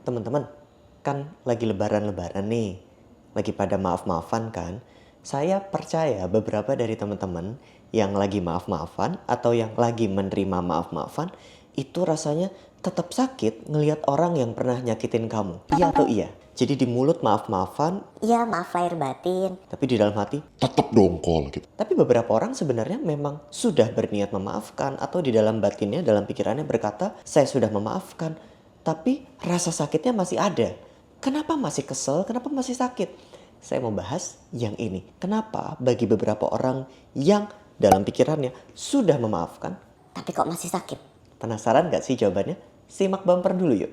Teman-teman, kan lagi lebaran-lebaran nih. Lagi pada maaf-maafan kan? Saya percaya beberapa dari teman-teman yang lagi maaf-maafan atau yang lagi menerima maaf-maafan itu rasanya tetap sakit ngelihat orang yang pernah nyakitin kamu. Iya atau iya? Jadi di mulut maaf-maafan, Iya, maaf lahir batin. tapi di dalam hati tetap dongkol gitu. tapi beberapa orang sebenarnya memang sudah berniat memaafkan atau di dalam batinnya, dalam pikirannya berkata, saya sudah memaafkan. Tapi rasa sakitnya masih ada. Kenapa masih kesel? Kenapa masih sakit? Saya mau bahas yang ini. Kenapa bagi beberapa orang yang dalam pikirannya sudah memaafkan, Tapi kok masih sakit? penasaran gak sih jawabannya? Simak bumper dulu yuk.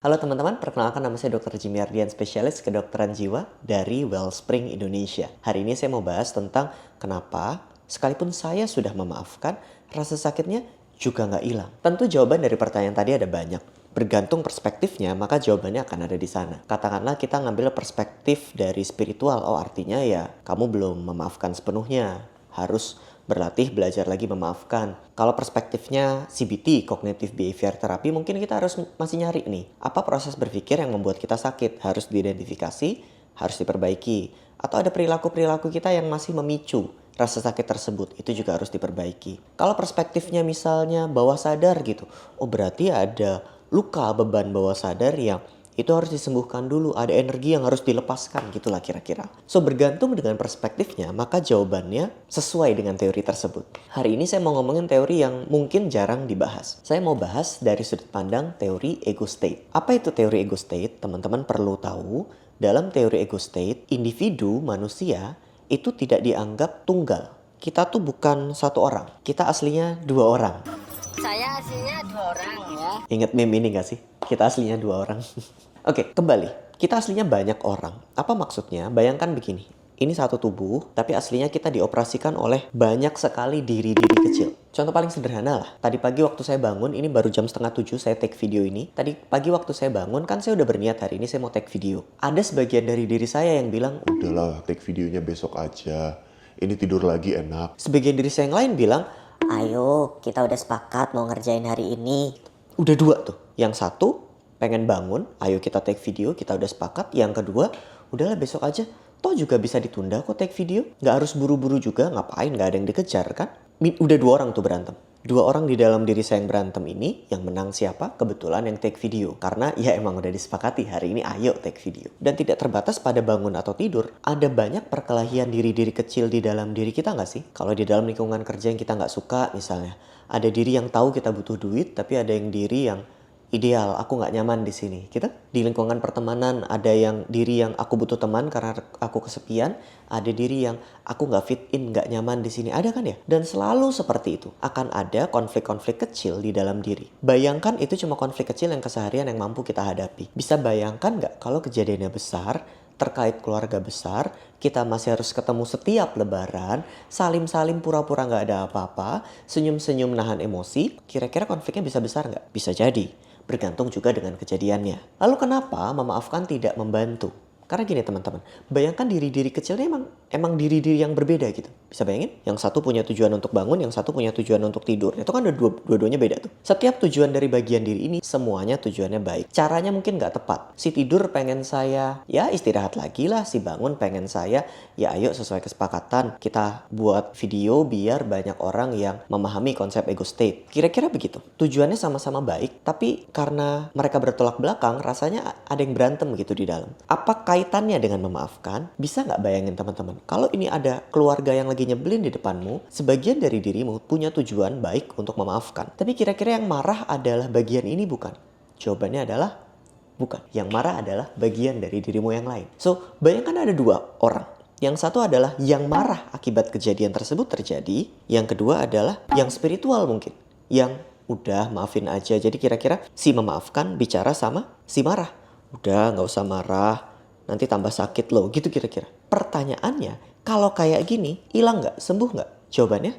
Halo teman-teman, perkenalkan nama saya Dr. Jimmy Ardian, spesialis kedokteran jiwa dari Wellspring Indonesia. Hari ini saya mau bahas tentang kenapa sekalipun saya sudah memaafkan, rasa sakitnya juga nggak hilang. Tentu jawaban dari pertanyaan tadi ada banyak. Bergantung perspektifnya, maka jawabannya akan ada di sana. Katakanlah kita ngambil perspektif dari spiritual, artinya ya kamu belum memaafkan sepenuhnya, harus berlatih belajar lagi memaafkan. Kalau perspektifnya CBT, Cognitive Behavior Therapy, mungkin kita harus masih nyari nih, apa proses berpikir yang membuat kita sakit, harus diidentifikasi, harus diperbaiki. Atau ada perilaku-perilaku kita yang masih memicu rasa sakit tersebut, itu juga harus diperbaiki. Kalau perspektifnya misalnya bawah sadar gitu, berarti ada luka beban bawah sadar yang itu harus disembuhkan dulu, ada energi yang harus dilepaskan, gitulah kira-kira. So, bergantung dengan perspektifnya, maka jawabannya sesuai dengan teori tersebut. Hari ini saya mau ngomongin teori yang mungkin jarang dibahas. Saya mau bahas dari sudut pandang teori ego state. Apa itu teori ego state? Teman-teman perlu tahu, dalam teori ego state, individu manusia itu tidak dianggap tunggal. Kita tuh bukan satu orang, kita aslinya dua orang. Saya aslinya 2 orang ya. Ingat meme ini gak sih? Kita aslinya 2 orang. Oke, kembali. Kita aslinya banyak orang. Apa maksudnya? Bayangkan begini. Ini satu tubuh, tapi aslinya kita dioperasikan oleh banyak sekali diri-diri kecil. Contoh paling sederhana lah. Tadi pagi waktu saya bangun, ini baru jam 6:30 saya take video ini. Tadi pagi waktu saya bangun, kan saya udah berniat hari ini saya mau take video. Ada sebagian dari diri saya yang bilang, Udahlah, take videonya besok aja. Ini tidur lagi enak. sebagian diri saya yang lain bilang, Ayo, kita udah sepakat mau ngerjain hari ini. udah dua tuh. Yang satu pengen bangun, ayo kita take video, kita udah sepakat. Yang kedua, udahlah besok aja. Toh juga bisa ditunda kok take video. Nggak harus buru-buru juga, ngapain, nggak ada yang dikejar kan. Udah 2 orang tuh berantem. 2 orang di dalam diri saya yang berantem ini, yang menang siapa? Kebetulan yang take video. Karena ya emang udah disepakati hari ini ayo take video. Dan tidak terbatas pada bangun atau tidur. Ada banyak perkelahian diri-diri kecil di dalam diri kita nggak sih? Kalau di dalam lingkungan kerja yang kita nggak suka misalnya. Ada diri yang tahu kita butuh duit, tapi ada yang diri yang ideal, aku nggak nyaman di sini. Kita di lingkungan pertemanan ada yang diri yang aku butuh teman karena aku kesepian, ada diri yang aku nggak fit in, nggak nyaman di sini. Ada kan ya? Dan selalu seperti itu. Akan ada konflik-konflik kecil di dalam diri. Bayangkan itu cuma konflik kecil yang keseharian yang mampu kita hadapi. Bisa bayangkan nggak kalau kejadiannya besar, terkait keluarga besar, kita masih harus ketemu setiap lebaran, salim-salim pura-pura nggak ada apa-apa, senyum-senyum nahan emosi, kira-kira konfliknya bisa besar nggak? Bisa jadi. Bergantung juga dengan kejadiannya. Lalu kenapa memaafkan tidak membantu? Karena gini teman-teman, bayangkan diri-diri kecilnya emang diri-diri yang berbeda gitu. Bisa bayangin? Yang satu punya tujuan untuk bangun, yang satu punya tujuan untuk tidur. Itu kan ada dua-duanya beda tuh. Setiap tujuan dari bagian diri ini, semuanya tujuannya baik. Caranya mungkin nggak tepat. Si tidur pengen saya, ya istirahat lagi lah. Si bangun pengen saya, ya ayo sesuai kesepakatan. Kita buat video biar banyak orang yang memahami konsep ego state. Kira-kira begitu. Tujuannya sama-sama baik, tapi karena mereka bertolak belakang, rasanya ada yang berantem gitu di dalam. Apa kaitannya dengan memaafkan? Bisa nggak bayangin teman-teman? Kalau ini ada keluarga yang lagi nyebelin di depanmu, sebagian dari dirimu punya tujuan baik untuk memaafkan. Tapi kira-kira yang marah adalah bagian ini bukan? Jawabannya adalah bukan. Yang marah adalah bagian dari dirimu yang lain. So, bayangkan ada 2 orang. Yang satu adalah yang marah akibat kejadian tersebut terjadi. Yang kedua adalah yang spiritual mungkin. Yang udah maafin aja. Jadi kira-kira si memaafkan bicara sama si marah. Udah nggak usah marah. Nanti tambah sakit loh, gitu kira-kira. Pertanyaannya, kalau kayak gini, hilang nggak? Sembuh nggak? Jawabannya,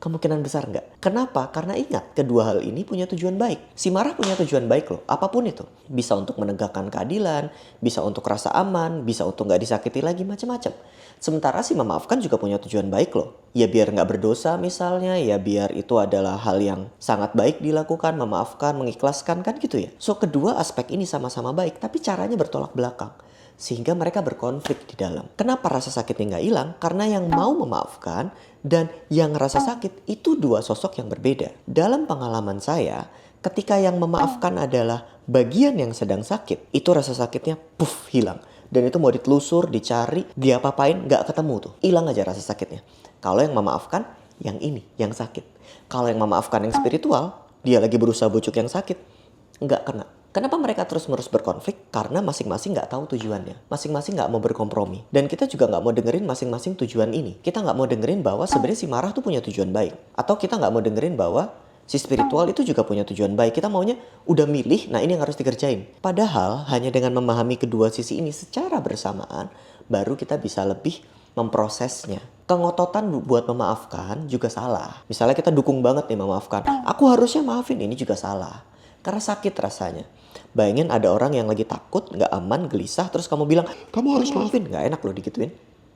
Kemungkinan besar nggak. Kenapa? Karena ingat, kedua hal ini punya tujuan baik. Si marah punya tujuan baik loh, apapun itu. Bisa untuk menegakkan keadilan, bisa untuk rasa aman, bisa untuk nggak disakiti lagi, macam-macam. Sementara si memaafkan juga punya tujuan baik loh. Ya biar nggak berdosa misalnya, ya biar itu adalah hal yang sangat baik dilakukan, memaafkan, mengikhlaskan, kan gitu ya. So kedua aspek ini sama-sama baik, tapi caranya bertolak belakang. Sehingga mereka berkonflik di dalam. Kenapa rasa sakitnya nggak hilang? Karena yang mau memaafkan dan yang rasa sakit itu dua sosok yang berbeda. Dalam pengalaman saya, ketika yang memaafkan adalah bagian yang sedang sakit, itu rasa sakitnya puff hilang. Dan itu mau ditelusur, dicari, diapa-apain, nggak ketemu tuh. Hilang aja rasa sakitnya. Kalau yang memaafkan, yang ini, yang sakit. Kalau yang memaafkan yang spiritual, dia lagi berusaha bujuk yang sakit, nggak kena. Kenapa mereka terus-menerus berkonflik? Karena masing-masing nggak tahu tujuannya. Masing-masing nggak mau berkompromi. Dan kita juga nggak mau dengerin masing-masing tujuan ini. Kita nggak mau dengerin bahwa sebenarnya si marah tuh punya tujuan baik. Atau kita nggak mau dengerin bahwa si spiritual itu juga punya tujuan baik. Kita maunya udah milih, nah ini yang harus dikerjain. Padahal hanya dengan memahami kedua sisi ini secara bersamaan, baru kita bisa lebih memprosesnya. Kengototan buat memaafkan juga salah. Misalnya kita dukung banget nih memaafkan. Aku harusnya maafin, ini juga salah. Karena sakit rasanya. Bayangin ada orang yang lagi takut, gak aman, gelisah, terus kamu bilang, kamu harus maafin. Gak enak loh digituin.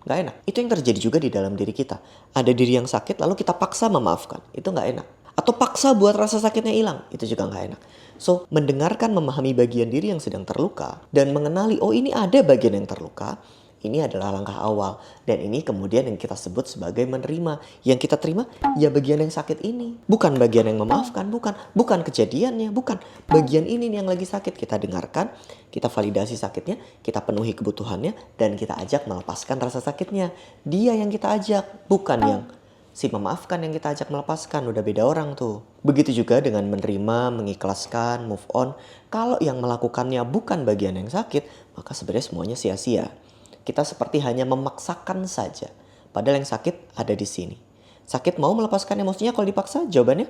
Gak enak. Itu yang terjadi juga di dalam diri kita. Ada diri yang sakit, lalu kita paksa memaafkan. Itu gak enak. Atau paksa buat rasa sakitnya hilang. Itu juga gak enak. So, mendengarkan, memahami bagian diri yang sedang terluka, dan mengenali, oh ini ada bagian yang terluka, ini adalah langkah awal. Dan ini kemudian yang kita sebut sebagai menerima. Yang kita terima, ya bagian yang sakit ini. Bukan bagian yang memaafkan, bukan. Bukan kejadiannya, bukan. Bagian ini nih yang lagi sakit. Kita dengarkan, kita validasi sakitnya, kita penuhi kebutuhannya, dan kita ajak melepaskan rasa sakitnya. Dia yang kita ajak, bukan yang si memaafkan yang kita ajak melepaskan. Udah beda orang tuh. Begitu juga dengan menerima, mengikhlaskan, move on. Kalau yang melakukannya bukan bagian yang sakit, maka sebenarnya semuanya sia-sia. Kita seperti hanya memaksakan saja. Padahal yang sakit ada di sini. Sakit mau melepaskan emosinya kalau dipaksa? Jawabannya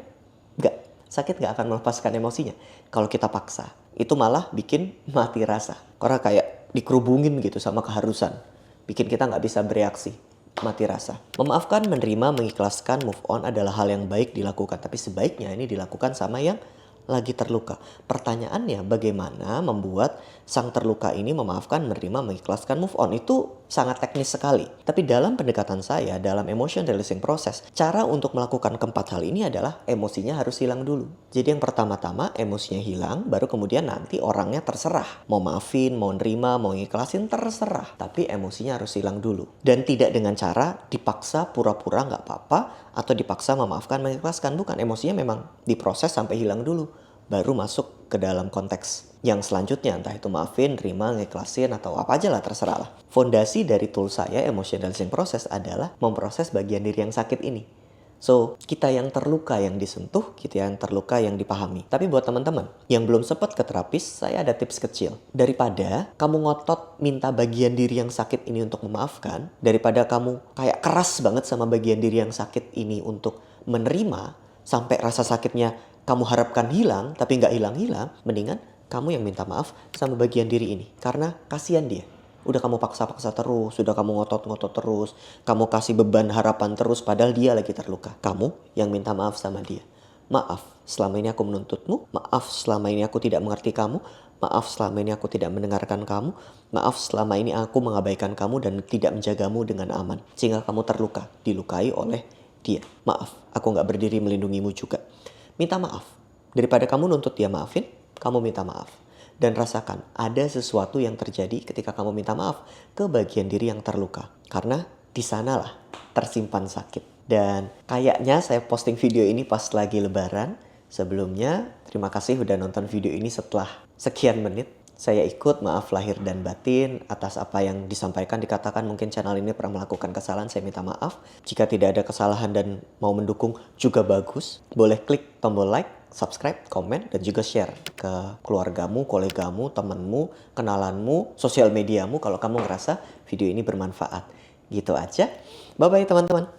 enggak. Sakit enggak akan melepaskan emosinya kalau kita paksa. Itu malah bikin mati rasa. Karena kayak dikerubungin gitu sama keharusan. Bikin kita nggak bisa bereaksi. Mati rasa. Memaafkan, menerima, mengikhlaskan, move on adalah hal yang baik dilakukan. Tapi sebaiknya ini dilakukan sama yang lagi terluka. Pertanyaannya bagaimana membuat sang terluka ini memaafkan, menerima, mengikhlaskan, move on. Itu sangat teknis sekali. Tapi dalam pendekatan saya, dalam emotion releasing process, cara untuk melakukan keempat hal ini adalah emosinya harus hilang dulu. Jadi yang pertama-tama emosinya hilang, baru kemudian nanti orangnya terserah. Mau maafin, mau nerima, mau ngikhlasin, terserah. Tapi emosinya harus hilang dulu. Dan tidak dengan cara dipaksa pura-pura nggak apa-apa, atau dipaksa memaafkan, mengikhlaskan. Bukan, emosinya memang diproses sampai hilang dulu. Baru masuk ke dalam konteks yang selanjutnya, entah itu maafin, terima, ngikhlasin, atau apa aja lah, terserah lah. Fondasi dari tool saya, emotion releasing process, adalah memproses bagian diri yang sakit ini. So, kita yang terluka yang disentuh, kita yang terluka yang dipahami. Tapi buat teman-teman yang belum sempat ke terapis, saya ada tips kecil. Daripada kamu ngotot minta bagian diri yang sakit ini untuk memaafkan, daripada kamu kayak keras banget sama bagian diri yang sakit ini untuk menerima, sampai rasa sakitnya kamu harapkan hilang, tapi nggak hilang-hilang, mendingan kamu yang minta maaf sama bagian diri ini. Karena kasihan dia. Udah kamu paksa-paksa terus, sudah kamu ngotot-ngotot terus, kamu kasih beban harapan terus, padahal dia lagi terluka. Kamu yang minta maaf sama dia. Maaf, selama ini aku menuntutmu. Maaf, selama ini aku tidak mengerti kamu. Maaf, selama ini aku tidak mendengarkan kamu. Maaf, selama ini aku mengabaikan kamu dan tidak menjagamu dengan aman. Sehingga kamu terluka, dilukai oleh dia. Maaf, aku nggak berdiri melindungimu juga. Minta maaf. Daripada kamu nuntut dia maafin, kamu minta maaf. Dan rasakan ada sesuatu yang terjadi ketika kamu minta maaf ke bagian diri yang terluka. Karena di sanalah tersimpan sakit. Dan kayaknya saya posting video ini pas lagi lebaran. Sebelumnya, terima kasih udah nonton video ini setelah sekian menit. Saya ikut maaf lahir dan batin atas apa yang disampaikan, dikatakan. Mungkin channel ini pernah melakukan kesalahan, saya minta maaf. Jika tidak ada kesalahan dan mau mendukung juga bagus. Boleh klik tombol like, subscribe, komen, dan juga share ke keluargamu, kolegamu, temanmu, kenalanmu, sosial mediamu kalau kamu ngerasa video ini bermanfaat. Gitu aja. Bye-bye teman-teman.